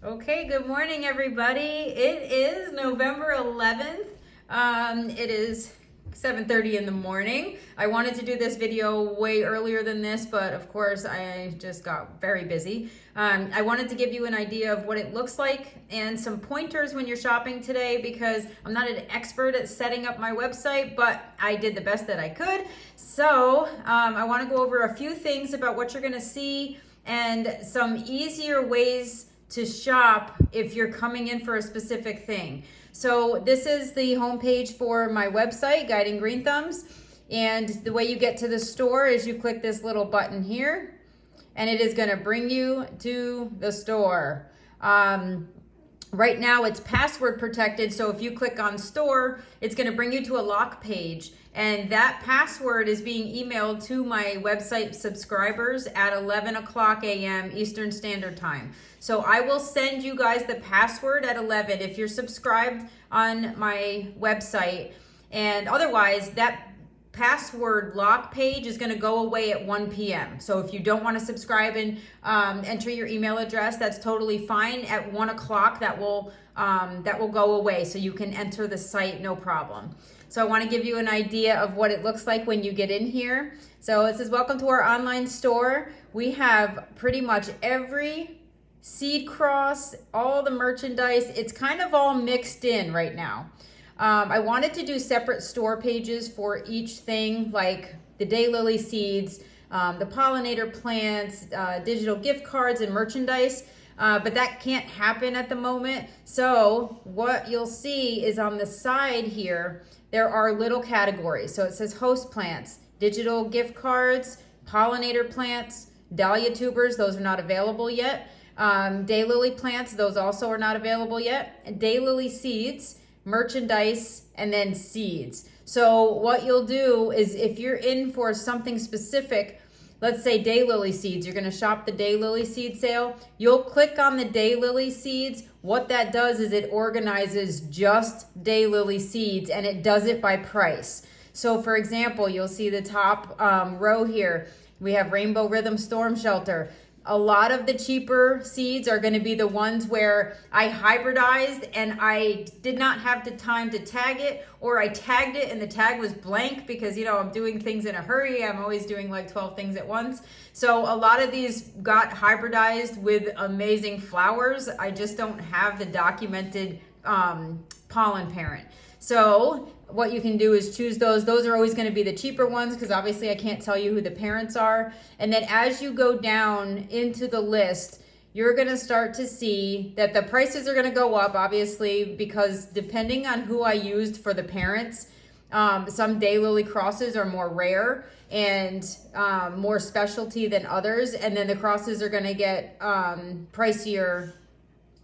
Okay, good morning, everybody. It is November 11th. It is 7:30 in the morning. I wanted to do this video way earlier than this, but of course I just got very busy. I wanted to give you an idea of what it looks like and some pointers when you're shopping today, because I'm not an expert at setting up my website, but I did the best that I could. So I want to go over a few things about what you're going to see and some easier ways to shop if you're coming in for a specific thing. So this is the homepage for my website, Guiding Green Thumbs. And the way you get to the store is you click this little button here, and it is going to bring you to the store. Right now it's password protected, so if you click on store, it's going to bring you to a lock page, and that password is being emailed to my website subscribers at 11 o'clock a.m. Eastern Standard Time. So I will send you guys the password at 11 if you're subscribed on my website, and otherwise that password lock page is going to go away at 1 p.m. So if you don't want to subscribe and enter your email address, that's totally fine. At 1 o'clock, that will go away, so you can enter the site no problem. So I want to give you an idea of what it looks like when you get in here. So it says, welcome to our online store. We have pretty much every seed cross, all the merchandise. It's kind of all mixed in right now. I wanted to do separate store pages for each thing, like the daylily seeds, the pollinator plants, digital gift cards, and merchandise. But that can't happen at the moment. So what you'll see is on the side here, there are little categories. So it says host plants, digital gift cards, pollinator plants, dahlia tubers, those are not available yet. Daylily plants, those also are not available yet. Daylily seeds, merchandise, and then seeds. So what you'll do is, if you're in for something specific, let's say daylily seeds, you're going to shop the daylily seed sale, you'll click on the daylily seeds. What that does is it organizes just daylily seeds, and it does it by price. So for example, you'll see the top row here, we have Rainbow Rhythm Storm Shelter. A lot of the cheaper seeds are going to be the ones where I hybridized and I did not have the time to tag it, or I tagged it and the tag was blank because, I'm doing things in a hurry. I'm always doing like 12 things at once. So a lot of these got hybridized with amazing flowers. I just don't have the documented pollen parent. So what you can do is choose those. Those are always going to be the cheaper ones, because obviously I can't tell you who the parents are. And then as you go down into the list, you're going to start to see that the prices are going to go up, obviously, because depending on who I used for the parents, some daylily crosses are more rare and more specialty than others. And then the crosses are going to get pricier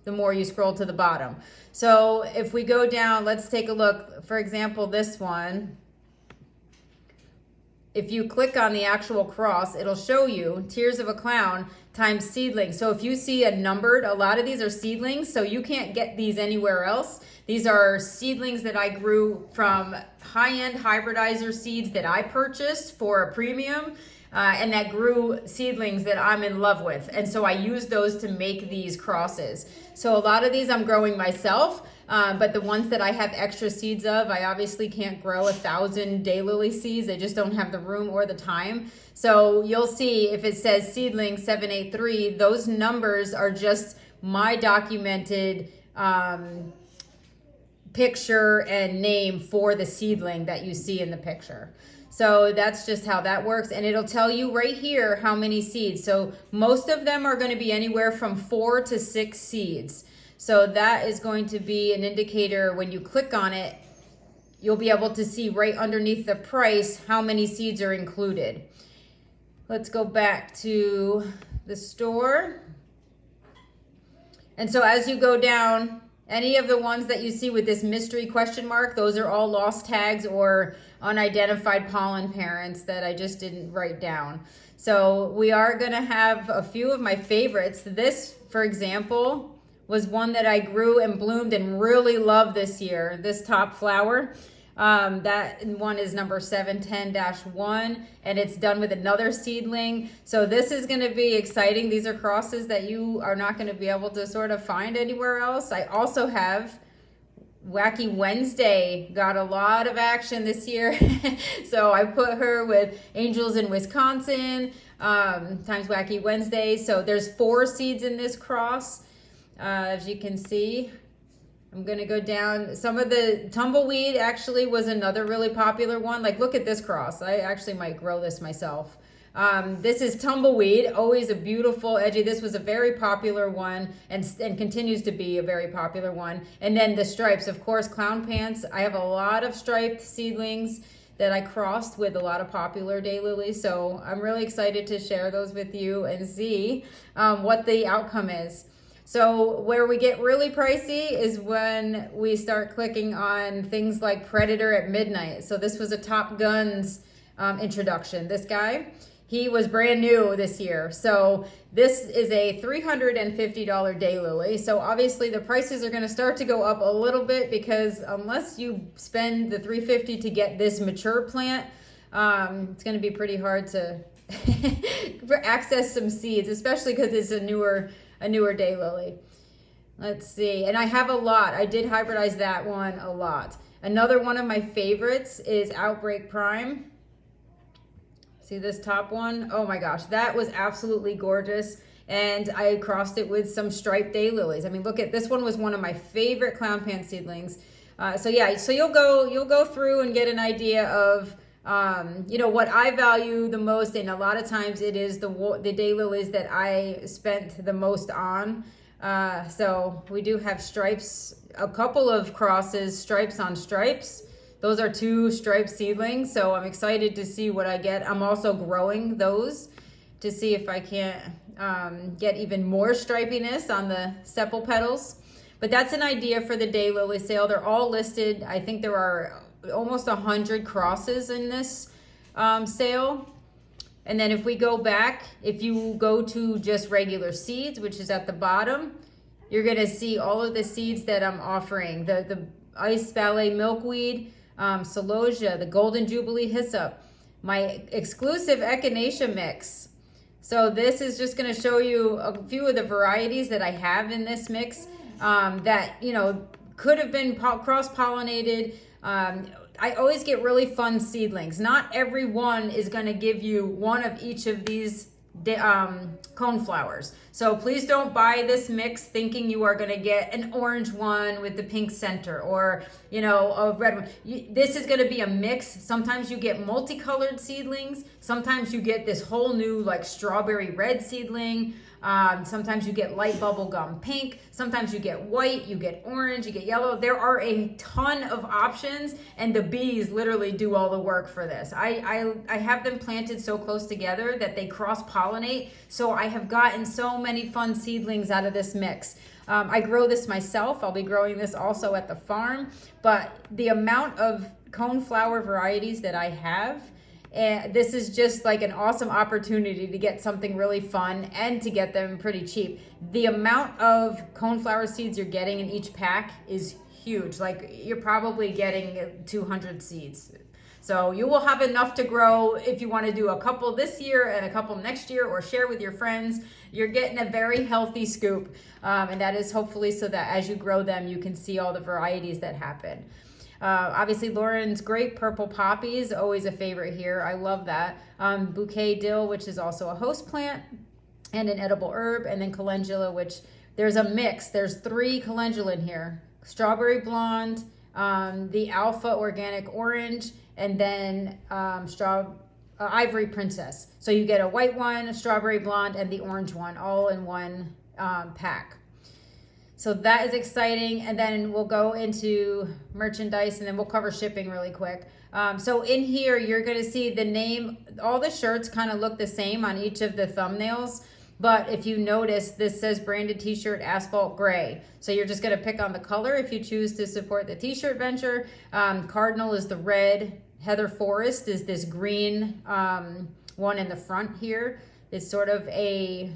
the more you scroll to the bottom. So if we go down, let's take a look. For example, this one, if you click on the actual cross, it'll show you Tears of a Clown times seedling. So if you see a numbered, a lot of these are seedlings, so you can't get these anywhere else. These are seedlings that I grew from high-end hybridizer seeds that I purchased for a premium. And that grew seedlings that I'm in love with. And so I use those to make these crosses. So a lot of these I'm growing myself, but the ones that I have extra seeds of, I obviously can't grow 1,000 daylily seeds. I just don't have the room or the time. So you'll see if it says seedling 783, those numbers are just my documented picture and name for the seedling that you see in the picture. So that's just how that works. And it'll tell you right here how many seeds. So most of them are going to be anywhere from 4 to 6 seeds. So that is going to be an indicator. When you click on it, you'll be able to see right underneath the price how many seeds are included. Let's go back to the store. And so as you go down, any of the ones that you see with this mystery question mark, those are all lost tags or unidentified pollen parents that I just didn't write down. So we are going to have a few of my favorites. This, for example, was one that I grew and bloomed and really loved this year, this top flower. That one is number 710-1, and it's done with another seedling. So this is going to be exciting. These are crosses that you are not going to be able to sort of find anywhere else. I also have Wacky Wednesday, got a lot of action this year. So I put her with Angels in Wisconsin times Wacky Wednesday. So there's 4 seeds in this cross, as you can see. I'm going to go down. Some of the Tumbleweed actually was another really popular one. Like, look at this cross. I actually might grow this myself. This is Tumbleweed, always a beautiful edgy. This was a very popular one and continues to be a very popular one. And then the stripes, of course, Clown Pants. I have a lot of striped seedlings that I crossed with a lot of popular daylilies. So I'm really excited to share those with you and see what the outcome is. So where we get really pricey is when we start clicking on things like Predator at Midnight. So this was a Top Guns introduction. This guy, he was brand new this year. So this is a $350 daylily. So obviously the prices are going to start to go up a little bit, because unless you spend the $350 to get this mature plant, it's going to be pretty hard to access some seeds, especially because it's a newer daylily. Let's see. And I have a lot. I did hybridize that one a lot. Another one of my favorites is Outbreak Prime. See this top one? Oh my gosh, that was absolutely gorgeous. And I crossed it with some striped daylilies. I mean, look at this one, was one of my favorite Clown Pants seedlings. So yeah, so you'll go through and get an idea of you know, what I value the most, and a lot of times it is the daylilies that I spent the most on. So we do have stripes, a couple of crosses, stripes on stripes. Those are 2 striped seedlings, so I'm excited to see what I get. I'm also growing those to see if I can't get even more stripiness on the sepal petals. But that's an idea for the daylily sale. They're all listed. I think there are almost 100 crosses in this sale. And then if we go back, if you go to just regular seeds, which is at the bottom, you're going to see all of the seeds that I'm offering. The Ice Ballet Milkweed, Celosia, the Golden Jubilee Hyssop, my exclusive Echinacea mix. So this is just going to show you a few of the varieties that I have in this mix that, you know, could have been cross-pollinated. I always get really fun seedlings. Not every one is going to give you one of each of these coneflowers. So please don't buy this mix thinking you are going to get an orange one with the pink center, or, you know, a red one. This is going to be a mix. Sometimes you get multicolored seedlings. Sometimes you get this whole new like strawberry red seedling. Sometimes you get light bubblegum pink. Sometimes you get white, you get orange, you get yellow. There are a ton of options, and the bees literally do all the work for this. I have them planted so close together that they cross-pollinate. So I have gotten so many fun seedlings out of this mix. I grow this myself. I'll be growing this also at the farm. But the amount of coneflower varieties that I have, and this is just like an awesome opportunity to get something really fun and to get them pretty cheap. The amount of coneflower seeds you're getting in each pack is huge. Like, you're probably getting 200 seeds. So you will have enough to grow if you want to do a couple this year and a couple next year, or share with your friends. You're getting a very healthy scoop. And that is hopefully so that as you grow them, you can see all the varieties that happen. Obviously, Lauren's Grape Purple Poppies, always a favorite here. I love that. Bouquet Dill, which is also a host plant and an edible herb. And then Calendula, which there's a mix. There's 3 calendula in here. Strawberry Blonde, the Alpha Organic Orange, and then Ivory Princess. So you get a white one, a strawberry blonde, and the orange one, all in one pack. So that is exciting. And then we'll go into merchandise, and then we'll cover shipping really quick. So in here, you're going to see the name. All the shirts kind of look the same on each of the thumbnails. But if you notice, this says branded t-shirt Asphalt Gray. So you're just going to pick on the color if you choose to support the t-shirt venture. Cardinal is the red. Heather Forest is this green one in the front here. It's sort of a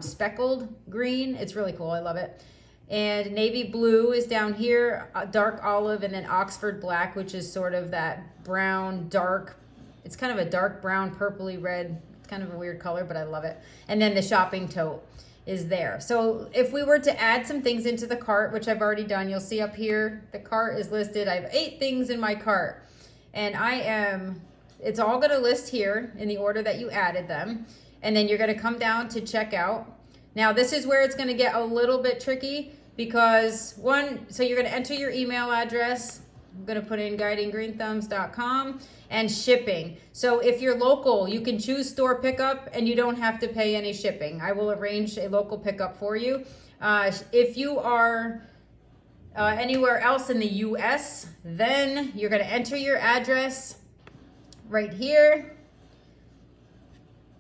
speckled green. It's really cool. I love it. And navy blue is down here, dark olive, and then Oxford black, which is sort of that brown, dark, it's kind of a dark brown, purpley red. It's kind of a weird color, but I love it. And then the shopping tote is there. So if we were to add some things into the cart, which I've already done, you'll see up here, the cart is listed. I have 8 things in my cart. And it's all gonna list here in the order that you added them. And then you're gonna come down to checkout. Now this is where it's gonna get a little bit tricky because so you're gonna enter your email address. I'm gonna put in guidinggreenthumbs.com and shipping. So if you're local, you can choose store pickup and you don't have to pay any shipping. I will arrange a local pickup for you. If you are anywhere else in the US, then you're gonna enter your address right here,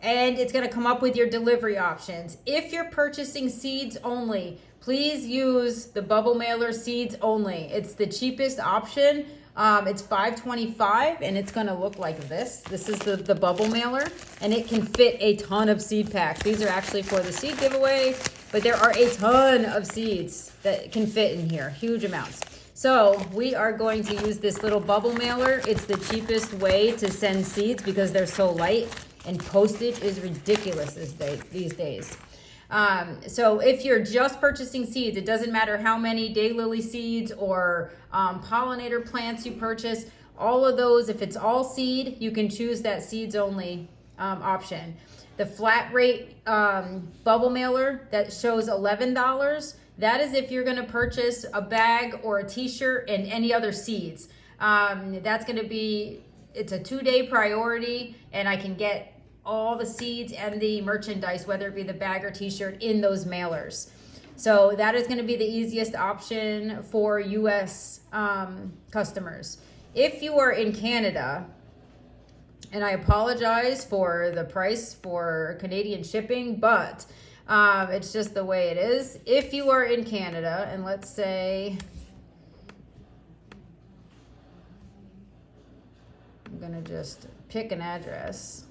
and it's gonna come up with your delivery options. If you're purchasing seeds only, please use the bubble mailer seeds only. It's the cheapest option. It's $5.25 and it's gonna look like this. This is the bubble mailer, and it can fit a ton of seed packs. These are actually for the seed giveaway, but there are a ton of seeds that can fit in here, huge amounts. So we are going to use this little bubble mailer. It's the cheapest way to send seeds because they're so light, and postage is ridiculous these days. So if you're just purchasing seeds, it doesn't matter how many daylily seeds or pollinator plants you purchase. All of those, if it's all seed, you can choose that seeds only option. The flat rate bubble mailer that shows $11, that is if you're gonna purchase a bag or a t-shirt and any other seeds. That's gonna be, it's a 2-day priority, and I can get all the seeds and the merchandise, whether it be the bag or t-shirt, in those mailers. So that is going to be the easiest option for US customers. If you are in Canada, and I apologize for the price for Canadian shipping, but it's just the way it is. If you are in Canada, and let's say, I'm going to just pick an address.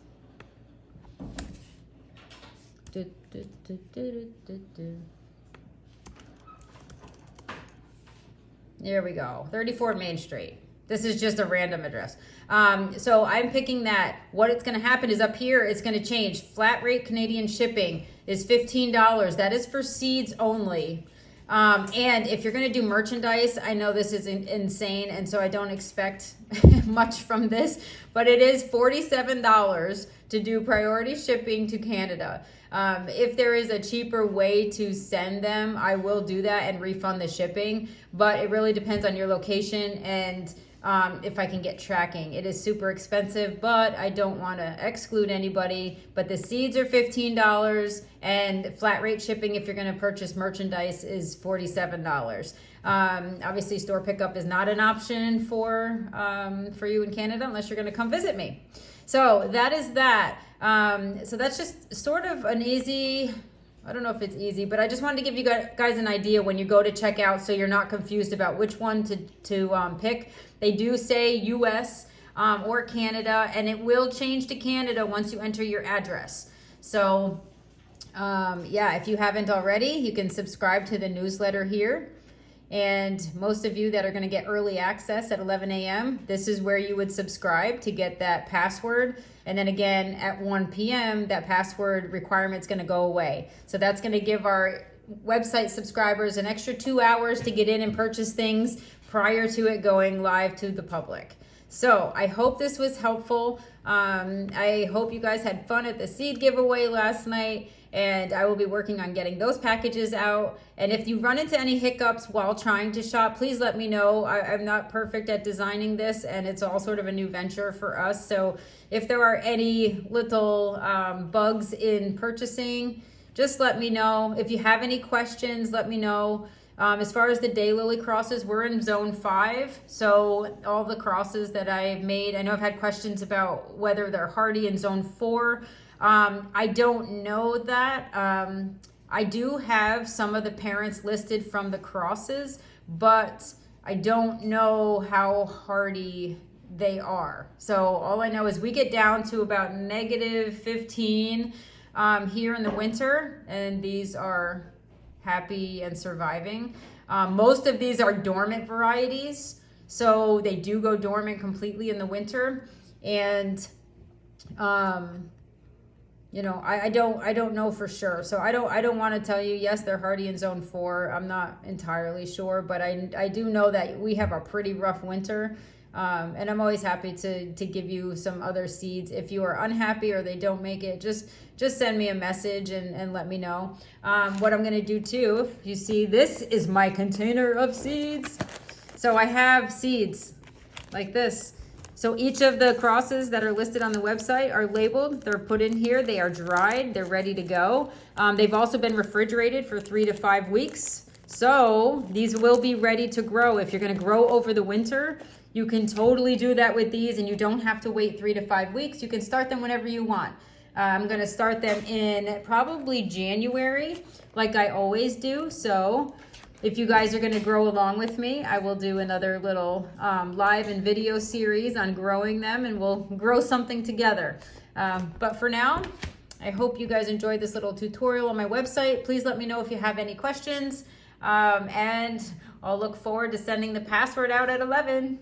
There we go, 34 Main Street. This is just a random address. So I'm picking that. What it's gonna happen is up here, it's gonna change. Flat rate Canadian shipping is $15. That is for seeds only. And if you're gonna do merchandise, I know this is insane, and so I don't expect much from this, but it is $47 to do priority shipping to Canada. If there is a cheaper way to send them, I will do that and refund the shipping, but it really depends on your location and if I can get tracking. It is super expensive, but I don't want to exclude anybody. But the seeds are $15, and flat rate shipping if you're going to purchase merchandise is $47. Obviously, store pickup is not an option for you in Canada unless you're going to come visit me. So that is that. So that's just sort of an easy, I don't know if it's easy, but I just wanted to give you guys an idea when you go to checkout so you're not confused about which one to pick. They do say US or Canada, and it will change to Canada once you enter your address. So yeah, if you haven't already, you can subscribe to the newsletter here. And most of you that are going to get early access at 11 a.m., this is where you would subscribe to get that password. And then again, at 1 p.m., that password requirement's going to go away. So that's going to give our website subscribers an extra 2 hours to get in and purchase things prior to it going live to the public. So I hope this was helpful. I hope you guys had fun at the seed giveaway last night, and I will be working on getting those packages out. And if you run into any hiccups while trying to shop, please let me know. I'm not perfect at designing this, and it's all sort of a new venture for us. So if there are any little bugs in purchasing, just let me know. If you have any questions, let me know. As far as the daylily crosses, we're in zone 5. So all the crosses that I've made, I know I've had questions about whether they're hardy in zone 4. I don't know that. I do have some of the parents listed from the crosses, but I don't know how hardy they are. So all I know is we get down to about -15 here in the winter, and these are happy and surviving. Most of these are dormant varieties, so they do go dormant completely in the winter. And you know, I don't know for sure. So I don't want to tell you, yes, they're hardy in zone 4. I'm not entirely sure, but I do know that we have a pretty rough winter. And I'm always happy to give you some other seeds. If you are unhappy or they don't make it, just send me a message and let me know. What I'm going to do too, you see, this is my container of seeds. So I have seeds like this. So each of the crosses that are listed on the website are labeled. They're put in here. They are dried. They're ready to go. They've also been refrigerated for 3 to 5 weeks. So these will be ready to grow. If you're going to grow over the winter, you can totally do that with these, and you don't have to wait 3 to 5 weeks. You can start them whenever you want. I'm going to start them in probably January, like I always do. So if you guys are going to grow along with me, I will do another little live and video series on growing them, and we'll grow something together. But for now, I hope you guys enjoyed this little tutorial on my website. Please let me know if you have any questions, and I'll look forward to sending the password out at 11.